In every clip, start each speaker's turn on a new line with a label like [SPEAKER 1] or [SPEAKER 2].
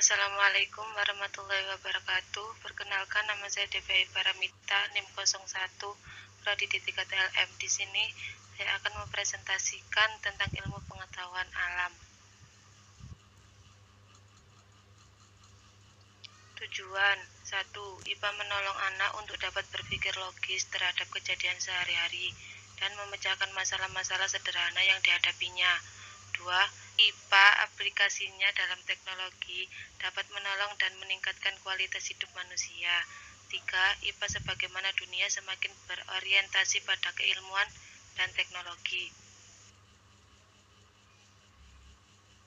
[SPEAKER 1] Assalamualaikum warahmatullahi wabarakatuh. Perkenalkan, nama saya Devi Paramita, NIM 01, Prodi D3 TLM. Di sini saya akan mempresentasikan tentang ilmu pengetahuan alam. Tujuan 1. IPA menolong anak untuk dapat berpikir logis terhadap kejadian sehari-hari dan memecahkan masalah-masalah sederhana yang dihadapinya. 2. IPA aplikasinya dalam teknologi dapat menolong dan meningkatkan kualitas hidup manusia. 3. IPA sebagaimana dunia semakin berorientasi pada keilmuan dan teknologi.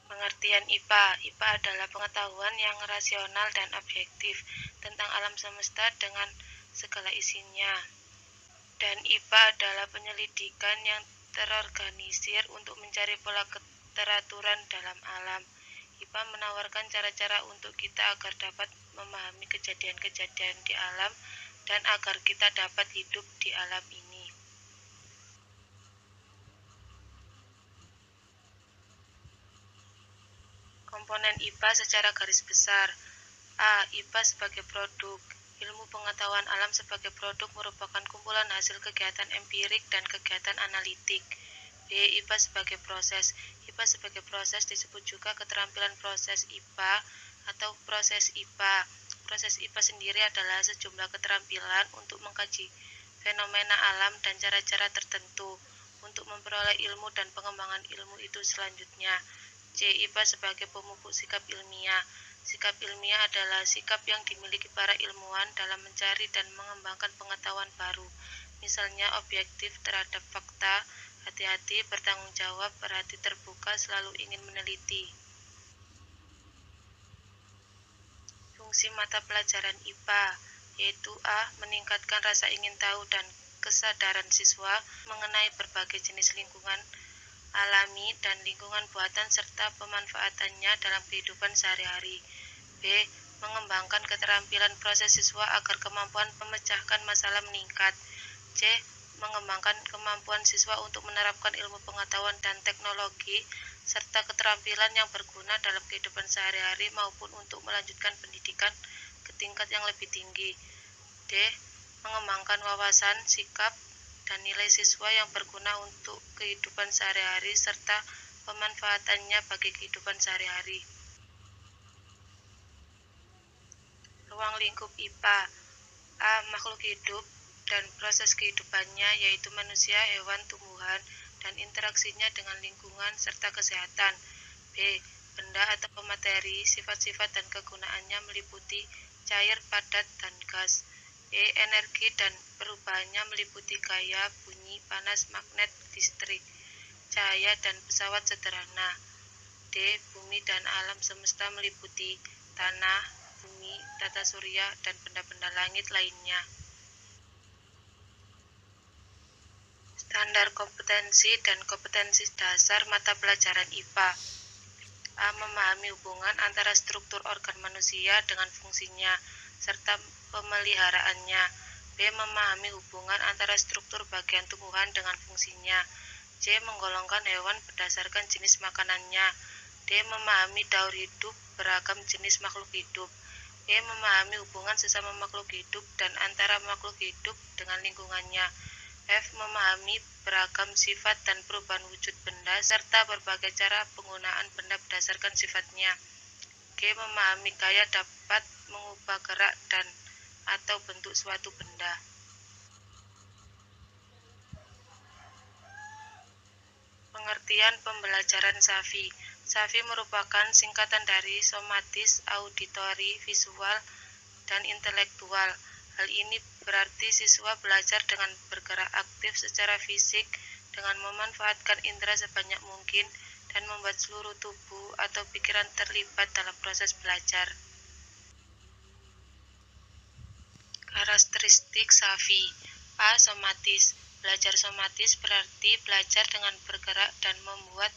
[SPEAKER 1] Pengertian IPA. IPA adalah pengetahuan yang rasional dan objektif tentang alam semesta dengan segala isinya. Dan IPA adalah penyelidikan yang terorganisir untuk mencari pola keteraturan dalam alam. IPA menawarkan cara-cara untuk kita agar dapat memahami kejadian-kejadian di alam dan agar kita dapat hidup di alam ini. Komponen IPA secara garis besar. A. IPA sebagai produk. Ilmu pengetahuan alam sebagai produk merupakan kumpulan hasil kegiatan empirik dan kegiatan analitik. B. IPA sebagai proses. IPA sebagai proses disebut juga keterampilan proses IPA atau proses IPA. Proses IPA sendiri adalah sejumlah keterampilan untuk mengkaji fenomena alam dan cara-cara tertentu untuk memperoleh ilmu dan pengembangan ilmu itu selanjutnya. C. IPA sebagai pemupuk sikap ilmiah. Sikap ilmiah adalah sikap yang dimiliki para ilmuwan dalam mencari dan mengembangkan pengetahuan baru. Misalnya objektif terhadap fakta, hati-hati, bertanggung jawab, berhati terbuka, selalu ingin meneliti. Fungsi mata pelajaran IPA yaitu A. Meningkatkan rasa ingin tahu dan kesadaran siswa mengenai berbagai jenis lingkungan alami dan lingkungan buatan serta pemanfaatannya dalam kehidupan sehari-hari. B. Mengembangkan keterampilan proses siswa agar kemampuan memecahkan masalah meningkat. C. Mengembangkan kemampuan siswa untuk menerapkan ilmu pengetahuan dan teknologi serta keterampilan yang berguna dalam kehidupan sehari-hari maupun untuk melanjutkan pendidikan ke tingkat yang lebih tinggi. D. Mengembangkan wawasan, sikap, dan nilai siswa yang berguna untuk kehidupan sehari-hari serta pemanfaatannya bagi kehidupan sehari-hari. Ruang lingkup IPA. A. Makhluk hidup dan proses kehidupannya yaitu manusia, hewan, tumbuhan, dan interaksinya dengan lingkungan serta kesehatan. B. Benda atau materi, sifat-sifat dan kegunaannya meliputi cair, padat, dan gas. E. Energi dan perubahannya meliputi gaya, bunyi, panas, magnet, listrik, cahaya, dan pesawat sederhana. D. Bumi dan alam semesta meliputi tanah, bumi, tata surya, dan benda-benda langit lainnya. Standar kompetensi dan kompetensi dasar mata pelajaran IPA. A. Memahami hubungan antara struktur organ manusia dengan fungsinya, serta pemeliharaannya. B. Memahami hubungan antara struktur bagian tumbuhan dengan fungsinya. C. Menggolongkan hewan berdasarkan jenis makanannya. D. Memahami daur hidup beragam jenis makhluk hidup. E. Memahami hubungan sesama makhluk hidup dan antara makhluk hidup dengan lingkungannya. F. Memahami beragam sifat dan perubahan wujud benda serta berbagai cara penggunaan benda berdasarkan sifatnya. G. Memahami gaya dapat mengubah gerak dan atau bentuk suatu benda. Pengertian pembelajaran SAFI. SAFI merupakan singkatan dari somatis, auditory, visual, dan intelektual. Hal ini berarti siswa belajar dengan bergerak aktif secara fisik dengan memanfaatkan indera sebanyak mungkin dan membuat seluruh tubuh atau pikiran terlibat dalam proses belajar. Karakteristik SAFI. A. Somatis. Belajar somatis berarti belajar dengan bergerak dan membuat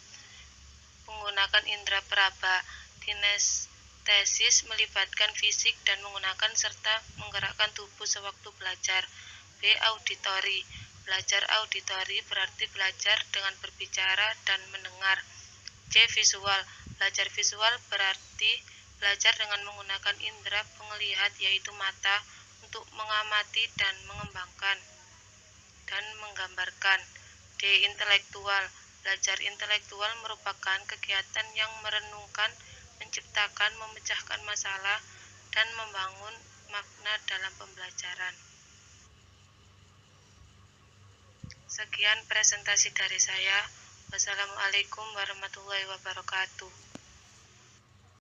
[SPEAKER 1] menggunakan indera peraba. Kinestesis melibatkan fisik dan menggunakan serta menggerakkan tubuh sewaktu belajar. B. Auditory. Belajar auditori berarti belajar dengan berbicara dan mendengar. C. Visual. Belajar visual berarti belajar dengan menggunakan indera penglihat yaitu mata untuk mengamati dan mengembangkan dan menggambarkan. D. Intelektual. Belajar intelektual merupakan kegiatan yang merenungkan, menciptakan, memecahkan masalah, dan membangun makna dalam pembelajaran. Sekian presentasi dari saya. Wassalamualaikum warahmatullahi wabarakatuh.